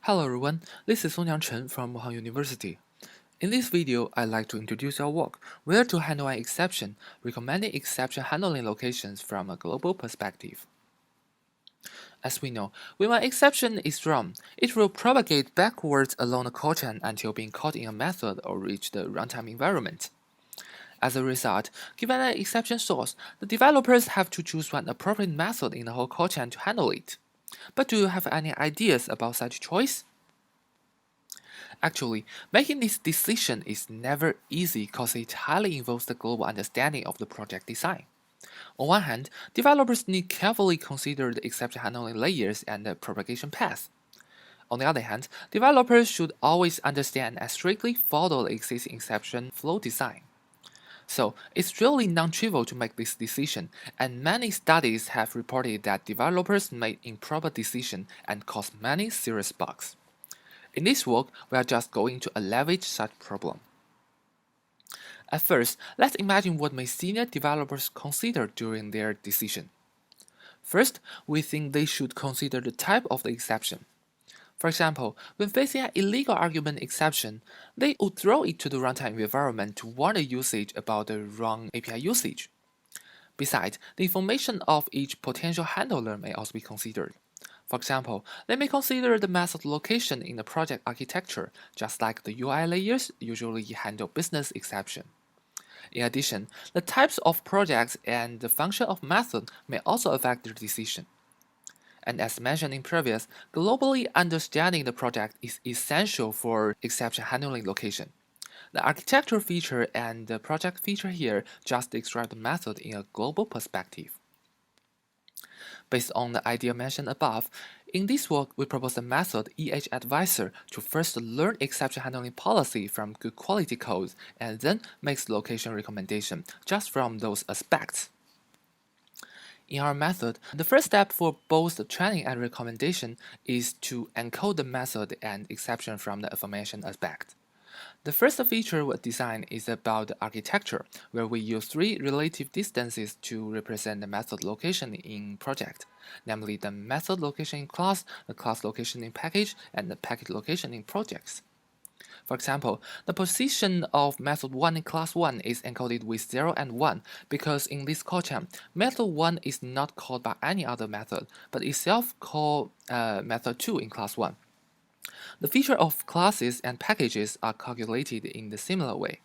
Hello everyone, this is Songyang Chen from Wuhan University. In this video, I'd like to introduce our work, Where to Handle an Exception, recommending exception handling locations from a global perspective. As we know, when an exception is thrown, it will propagate backwards along the call chain until being caught in a method or reach the runtime environment. As a result, given an exception source, the developers have to choose one appropriate method in the whole call chain to handle it. But do you have any ideas about such choice? Actually, making this decision is never easy because it highly involves the global understanding of the project design. On one hand, developers need carefully consider the exception handling layers and the propagation path. On the other hand, developers should always understand and strictly follow the existing exception flow design. So, it's really non-trivial to make this decision, and many studies have reported that developers made improper decisions and caused many serious bugs. In this work, we are just going to alleviate such problem. At first, let's imagine what may senior developers consider during their decision. First, we think they should consider the type of the exception. For example, when facing an illegal argument exception, they would throw it to the runtime environment to warn the usage about the wrong API usage. Besides, the information of each potential handler may also be considered. For example, they may consider the method location in the project architecture, just like the UI layers usually handle business exception. In addition, the types of projects and the function of method may also affect their decision. And as mentioned in previous, globally understanding the project is essential for exception handling location. The architecture feature and the project feature here just describe the method in a global perspective. Based on the idea mentioned above, in this work we propose a method EHAdvisor to first learn exception handling policy from good quality code and then makes location recommendation just from those aspects. In our method, the first step for both the training and recommendation is to encode the method and exception from the aforementioned aspect. The first feature we design is about the architecture, where we use three relative distances to represent the method location in project, namely the method location in class, the class location in package, and the package location in projects. For example, the position of method 1 in class 1 is encoded with 0 and 1 because in this call chain, method 1 is not called by any other method, but itself called method 2 in class 1. The feature of classes and packages are calculated in the similar way.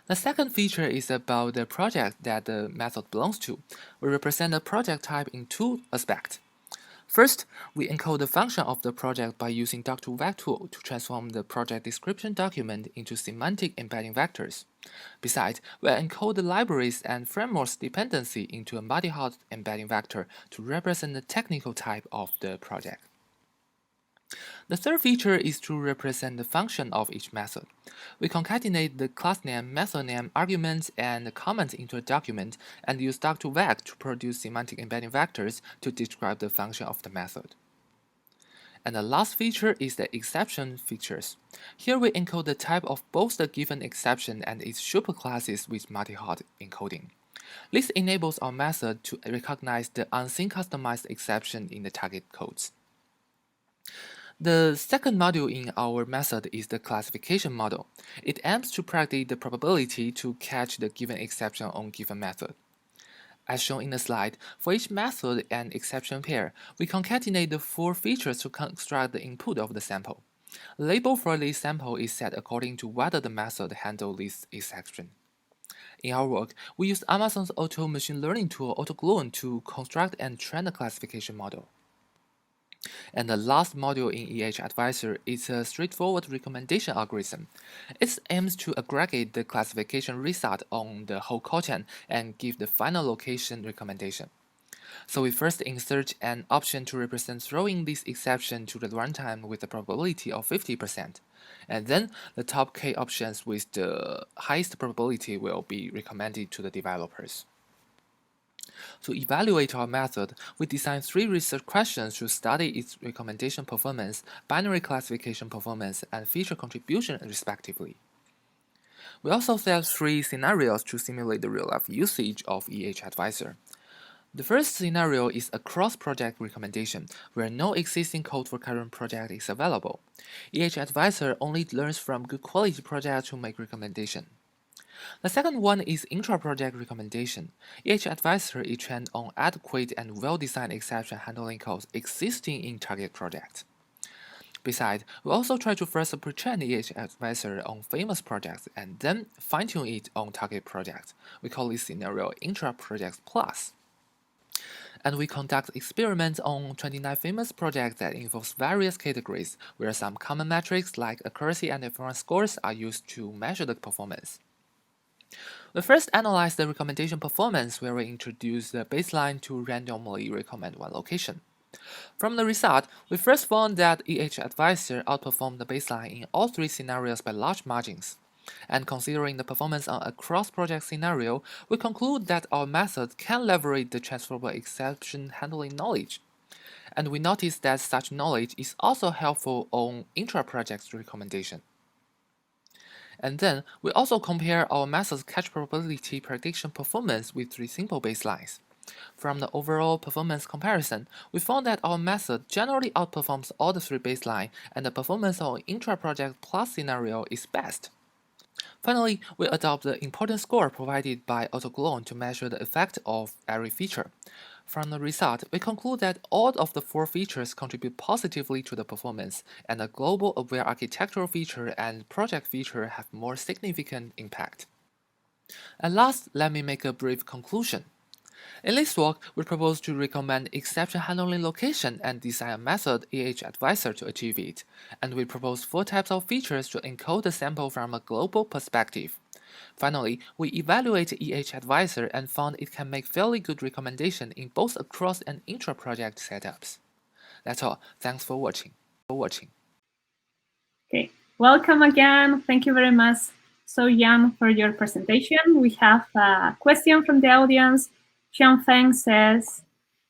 The second feature is about the project that the method belongs to. We represent the project type in two aspects. First, we encode the function of the project by using doc2vec tool to transform the project description document into semantic embedding vectors. Besides, we encode the libraries and frameworks dependency into a multi-hot embedding vector to represent the technical type of the project. The third feature is to represent the function of each method. We concatenate the class name, method name, arguments, and comments into a document and use doc2vec to produce semantic embedding vectors to describe the function of the method. And the last feature is the exception features. Here we encode the type of both the given exception and its superclasses with multi-hot encoding. This enables our method to recognize the unseen customized exception in the target codes. The second module in our method is the classification model. It aims to predict the probability to catch the given exception on given method. As shown in the slide, for each method and exception pair, we concatenate the four features to construct the input of the sample. The label for this sample is set according to whether the method handles this exception. In our work, we used Amazon's auto machine learning tool AutoGloon to construct and train the classification model. And the last module in EHAdvisor is a straightforward recommendation algorithm. It aims to aggregate the classification result on the whole call chain and give the final location recommendation. So we first insert an option to represent throwing this exception to the runtime with a probability of 50%. And then the top K options with the highest probability will be recommended to the developers. To evaluate our method, we designed three research questions to study its recommendation performance, binary classification performance, and feature contribution respectively. We also set three scenarios to simulate the real-life usage of EHAdvisor. The first scenario is a cross-project recommendation, where no existing code for current project is available. EHAdvisor only learns from good quality projects to make recommendation. The second one is intra-project recommendation. EHAdvisor is trained on adequate and well-designed exception handling codes existing in target projects. Besides, we also try to first pre-train EHAdvisor on famous projects and then fine-tune it on target projects. We call this scenario intra-project plus. And we conduct experiments on 29 famous projects that involve various categories, where some common metrics like accuracy and performance scores are used to measure the performance. We first analyze the recommendation performance, where we introduce the baseline to randomly recommend one location. From the result, we first found that EHAdvisor outperformed the baseline in all three scenarios by large margins. And considering the performance on a cross-project scenario, we conclude that our method can leverage the transferable exception handling knowledge. And we notice that such knowledge is also helpful on intra-project recommendation. And then, we also compare our method's catch probability prediction performance with three simple baselines. From the overall performance comparison, we found that our method generally outperforms all the three baselines, and the performance on intra-project plus scenario is best. Finally, we adopt the importance score provided by AutoGlone to measure the effect of every feature. From the result, we conclude that all of the four features contribute positively to the performance, and the global aware architectural feature and project feature have more significant impact. And last, let me make a brief conclusion. In this work, we propose to recommend exception handling location and design a method EHAdvisor to achieve it, and we propose 4 types of features to encode the sample from a global perspective. Finally, we evaluate EHAdvisor and found it can make fairly good recommendation in both across and intra-project setups. That's all. Thanks for watching. Okay, welcome again. Thank you very much, So Yan, for your presentation. We have a question from the audience. Xiang Feng says,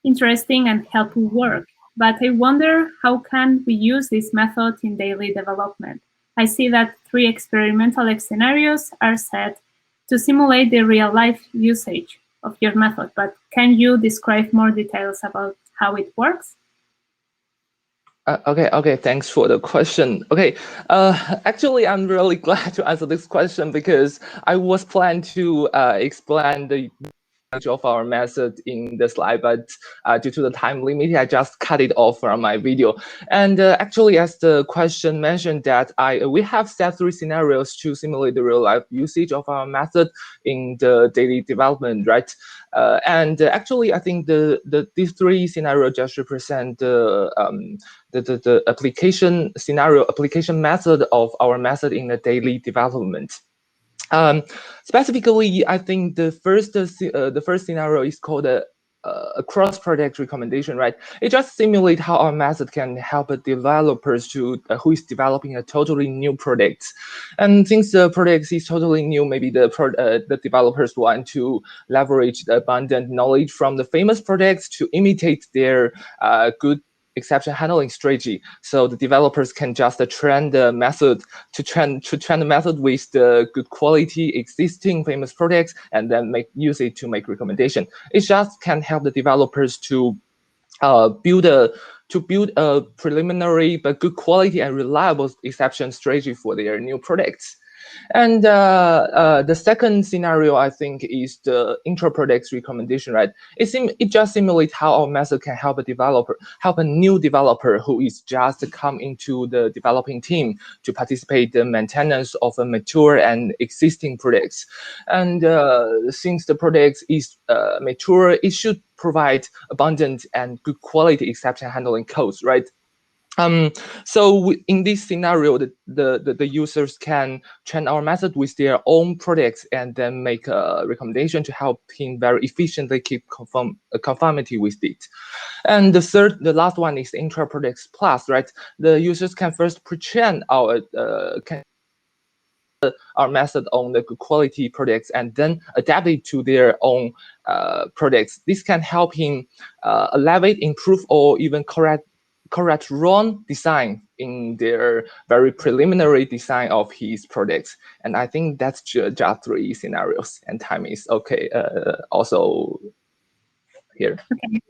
interesting and helpful work, but I wonder how can we use this method in daily development? I see that 3 experimental scenarios are set to simulate the real-life usage of your method, but can you describe more details about how it works? Okay, thanks for the question. Okay, actually, I'm really glad to answer this question because I was planning to explain the of our method in the slide, but due to the time limit, I just cut it off from my video. And actually, as the question mentioned, that we have set 3 scenarios to simulate the real life usage of our method in the daily development, right? And actually, I think these 3 scenarios just represent the application scenario, application method of our method in the daily development. Specifically, I think the first scenario is called a cross-project recommendation, right? It just simulates how our method can help developers to who is developing a totally new product. And since the product is totally new, maybe the developers want to leverage the abundant knowledge from the famous products to imitate their good exception handling strategy. So the developers can just train the method the method with the good quality existing famous products and then use it to make recommendation. It just can help the developers to build a preliminary but good quality and reliable exception strategy for their new products. And the second scenario, I think, is the intra-project recommendation, right? It just simulates how our method can help a new developer who is just come into the developing team to participate in the maintenance of a mature and existing products. And since the product is mature, it should provide abundant and good quality exception handling codes, right? So in this scenario, the users can train our method with their own products and then make a recommendation to help him very efficiently keep conformity with it. And the last one is intra-project plus, right? The users can first pre-train our method on the good quality products and then adapt it to their own products. This can help him elevate, improve, or even correct wrong design in their very preliminary design of his products. And I think that's just 3 scenarios, and time is okay. Also, here. Okay.